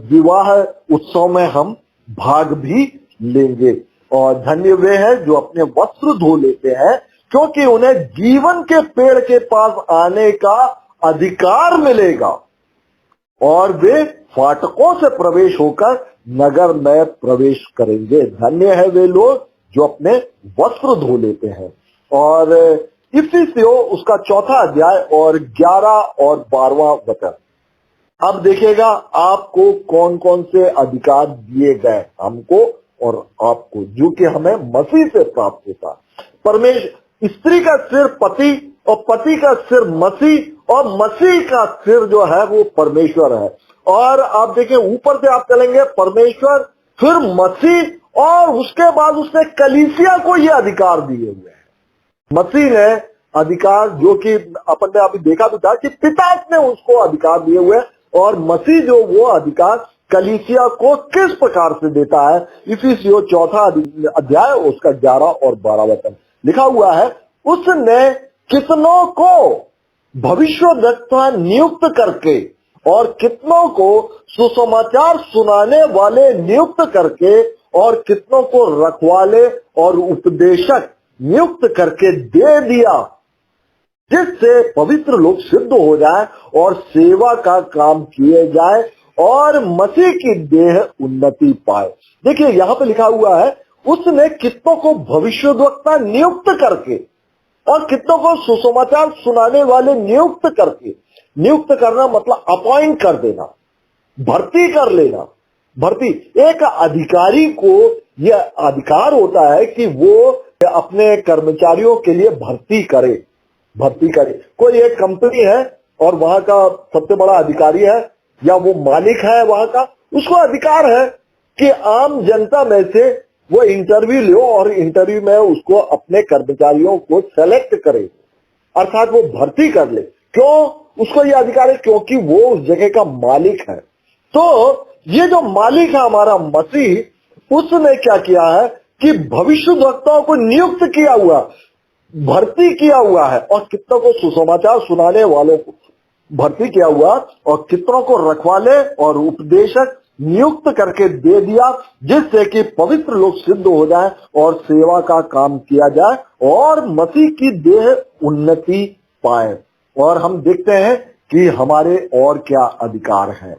विवाह उत्सव में हम भाग भी लेंगे। और धन्य वे हैं जो अपने वस्त्र धो लेते हैं, क्योंकि उन्हें जीवन के पेड़ के पास आने का अधिकार मिलेगा और वे फाटकों से प्रवेश होकर नगर में प्रवेश करेंगे। धन्य है वे लोग जो अपने वस्त्र धो लेते हैं। और इफिसियों उसका 4 अध्याय और 11 और 12वां वचन। अब देखिएगा आपको कौन कौन से अधिकार दिए गए, हमको और आपको, जो कि हमें मसीह से प्राप्त होता। परमेश्वर स्त्री का सिर पति और पति का सिर मसीह और मसीह का सिर जो है वो परमेश्वर है। और आप देखें ऊपर से आप चलेंगे परमेश्वर, फिर मसीह, और उसके बाद उसने कलीसिया को ये अधिकार दिए हुए हैं। मसीह ने अधिकार, जो कि अपन ने अभी देखा भी था कि पिता ने उसको अधिकार दिए हुए, और मसीह जो वो अधिकार कलीसिया को किस प्रकार से देता है। इफिसियों 4 अध्याय उसका 11 और 12 वचन लिखा हुआ है, उसने कितनों को भविष्यद्वक्ता नियुक्त करके और कितनों को सुसमाचार सुनाने वाले नियुक्त करके और कितनों को रखवाले और उपदेशक नियुक्त करके दे दिया, जिससे पवित्र लोग सिद्ध हो जाए और सेवा का काम किए जाए और मसीह की देह उन्नति पाए। देखिए यहां पे लिखा हुआ है, उसने कितनों को भविष्यद्वक्ता नियुक्त करके और कितनों को सुसमाचार सुनाने वाले नियुक्त करके। नियुक्त करना मतलब अपॉइंट कर देना, भर्ती कर लेना। भर्ती, एक अधिकारी को यह अधिकार होता है कि वो अपने कर्मचारियों के लिए भर्ती करे। कोई एक कंपनी है और वहां का सबसे बड़ा अधिकारी है या वो मालिक है वहां का, उसको अधिकार है कि आम जनता में से वो इंटरव्यू लो और इंटरव्यू में उसको अपने कर्मचारियों को सेलेक्ट करे, अर्थात वो भर्ती कर ले। क्यों उसको ये अधिकार है? क्योंकि वो उस जगह का मालिक है। तो ये जो मालिक है हमारा मसीह, उसने क्या किया है कि भविष्यद्वक्ताओं को नियुक्त किया हुआ, भर्ती किया हुआ है, और कितनों को सुसमाचार सुनाने वालों को भर्ती किया हुआ, और कितनों को रखवाले और उपदेशक नियुक्त करके दे दिया, जिससे कि पवित्र लोग सिद्ध हो जाए और सेवा का काम किया जाए और मसीह की देह उन्नति पाए। और हम देखते हैं कि हमारे और क्या अधिकार हैं,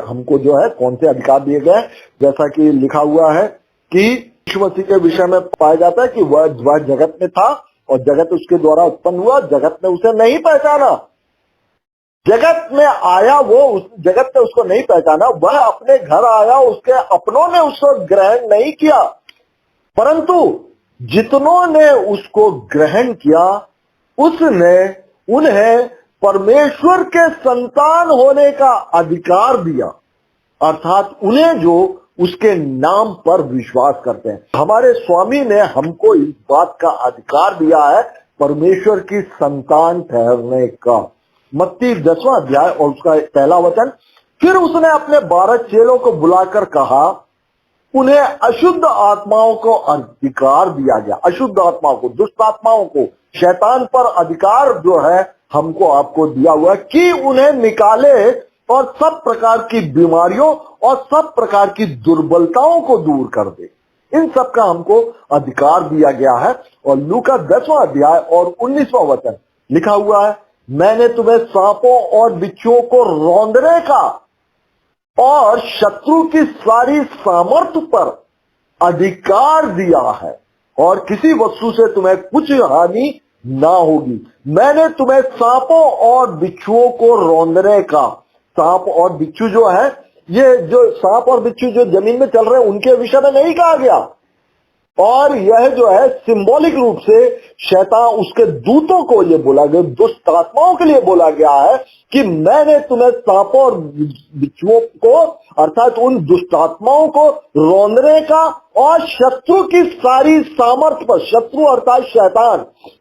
हमको जो है कौन से अधिकार दिए गए। जैसा कि लिखा हुआ है कि यीशु मसीह के विषय में पाया जाता है कि वह जगत में था और जगत उसके द्वारा उत्पन्न हुआ, जगत ने उसे नहीं पहचाना। जगत में आया वो, उस जगत ने उसको नहीं पहचाना। वह अपने घर आया, उसके अपनों ने उसको ग्रहण नहीं किया, परंतु जितनों ने उसको ग्रहण किया उसने उन्हें परमेश्वर के संतान होने का अधिकार दिया, अर्थात उन्हें जो उसके नाम पर विश्वास करते हैं। हमारे स्वामी ने हमको इस बात का अधिकार दिया है परमेश्वर की संतान ठहरने का। मत्ती 10वां अध्याय और उसका 1 वचन, फिर उसने अपने 12 चेलों को बुलाकर कहा, उन्हें अशुद्ध आत्माओं को अधिकार दिया गया। अशुद्ध आत्माओं को, दुष्ट आत्माओं को, शैतान पर अधिकार जो है हमको आपको दिया हुआ है कि उन्हें निकाले और सब प्रकार की बीमारियों और सब प्रकार की दुर्बलताओं को दूर कर दे। इन सब का हमको अधिकार दिया गया है। और लूका 10वां अध्याय और 19वां वचन लिखा हुआ है, मैंने तुम्हें सांपों और बिच्छुओं को रौंदने का और शत्रु की सारी सामर्थ्य पर अधिकार दिया है, और किसी वस्तु से तुम्हें कुछ हानि ना होगी। मैंने तुम्हें सांपों और बिच्छुओं को रौंदने का, सांप और बिच्छू जो है, ये जो सांप और बिच्छू जो जमीन में चल रहे हैं उनके विषय में नहीं कहा गया, और यह जो है सिंबॉलिक रूप से शैतान उसके दूतों को ये बोला गया, दुष्ट आत्माओं के लिए बोला गया है कि मैंने तुम्हें सांपों और बिच्छुओं को अर्थात उन दुष्ट आत्माओं को रौंदने का और शत्रु की सारी सामर्थ पर, शत्रु अर्थात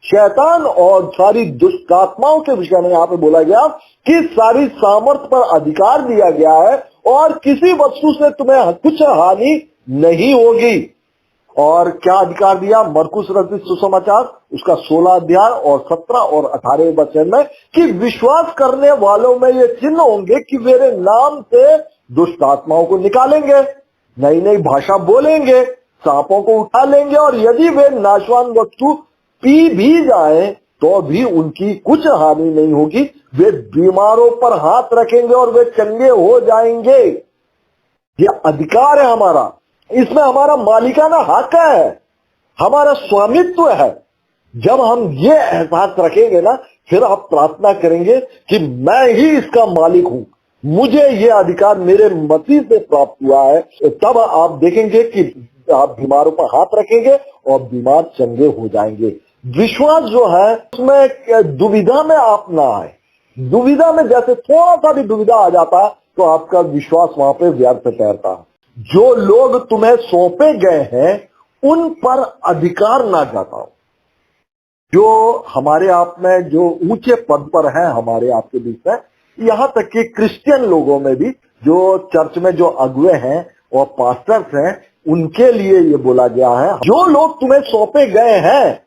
शैतान और सारी दुष्ट आत्माओं के विषय में यहाँ पे बोला गया कि सारी सामर्थ पर अधिकार दिया गया है और किसी वस्तु से तुम्हें कुछ हानि नहीं होगी। और क्या अधिकार दिया? मरकुस रचित सुसमाचार उसका 16 अध्याय और 17 और 18 वचन में कि विश्वास करने वालों में ये चिन्ह होंगे कि मेरे नाम से दुष्ट आत्माओं को निकालेंगे, नई नई भाषा बोलेंगे, सांपों को उठा लेंगे और यदि वे नाशवान वस्तु पी भी जाए तो भी उनकी कुछ हानि नहीं होगी। वे बीमारों पर हाथ रखेंगे और वे चंगे हो जाएंगे। ये अधिकार है हमारा, इसमें हमारा मालिकाना हक है, हमारा स्वामित्व है। जब हम ये एहसास रखेंगे ना, फिर आप प्रार्थना करेंगे कि मैं ही इसका मालिक हूं, मुझे ये अधिकार मेरे मसीह से प्राप्त हुआ है। तब आप देखेंगे कि आप बीमारों पर हाथ रखेंगे और बीमार चंगे हो जाएंगे। विश्वास जो है उसमें दुविधा में आप ना आए। दुविधा में जैसे थोड़ा सा भी दुविधा आ जाता है तो आपका विश्वास वहां पे व्यर्थ ठहरता है। जो लोग तुम्हें सौंपे गए हैं उन पर अधिकार ना जताओ। जो हमारे आप में जो ऊंचे पद पर हैं हमारे आपके बीच में, यहां तक कि क्रिश्चियन लोगों में भी जो चर्च में जो अगुवे हैं और पास्टर्स हैं, उनके लिए ये बोला गया है जो लोग तुम्हें सौंपे गए हैं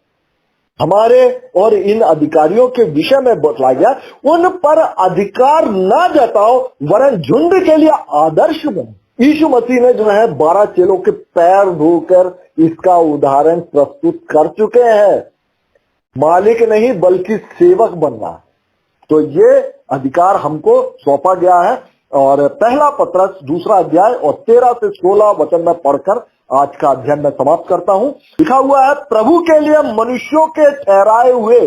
हमारे और इन अधिकारियों के विषय में बतलाया गया, उन पर अधिकार ना जताओ वरन झुंड के लिए आदर्श बनो। यीशु मसीह ने जो है 12 चेलों के पैर धोकर इसका उदाहरण प्रस्तुत कर चुके हैं। मालिक नहीं बल्कि सेवक बनना है, तो ये अधिकार हमको सौंपा गया है। और पहला पत्रस 2 अध्याय और 13 से 16 वचन में पढ़कर आज का अध्ययन में समाप्त करता हूं। लिखा हुआ है, प्रभु के लिए मनुष्यों के ठहराए हुए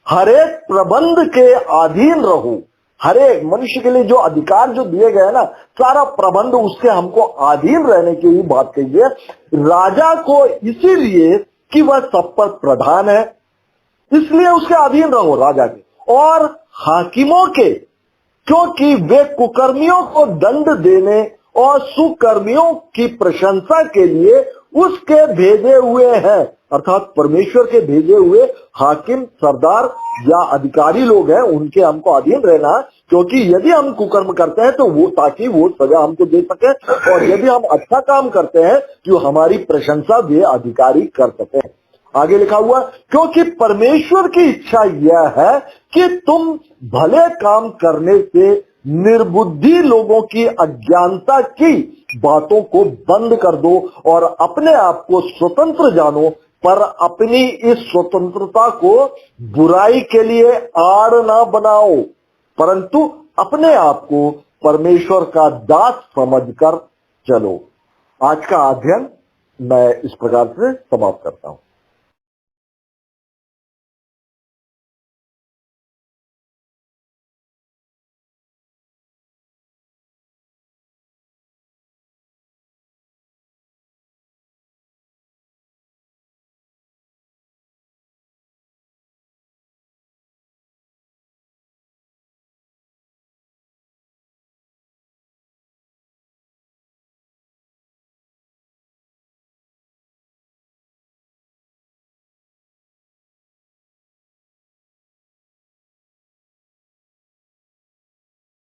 हरेक प्रबंध के अधीन रहो। हरेक मनुष्य के लिए जो अधिकार जो दिए गए ना, सारा प्रबंध उसके हमको अधीन रहने की ही बात कही है। राजा को इसीलिए कि वह सब पर प्रधान है, इसलिए उसके अधीन रहो राजा के, और हाकिमों के, क्योंकि वे कुकर्मियों को दंड देने और सुकर्मियों की प्रशंसा के लिए उसके भेजे हुए हैं। अर्थात परमेश्वर के भेजे हुए हाकिम, सरदार या अधिकारी लोग हैं, उनके हमको अधीन रहना है। क्योंकि यदि हम कुकर्म करते हैं तो वो ताकि वो सजा हमको दे सके, और यदि हम अच्छा काम करते हैं तो हमारी प्रशंसा वे अधिकारी कर सके। आगे लिखा हुआ, क्योंकि परमेश्वर की इच्छा यह है कि तुम भले काम करने से निर्बुद्धि लोगों की अज्ञानता की बातों को बंद कर दो और अपने आप को स्वतंत्र जानो, पर अपनी इस स्वतंत्रता को बुराई के लिए आड़ ना बनाओ, परंतु अपने आप को परमेश्वर का दास समझकर चलो। आज का अध्ययन मैं इस प्रकार से समाप्त करता हूं।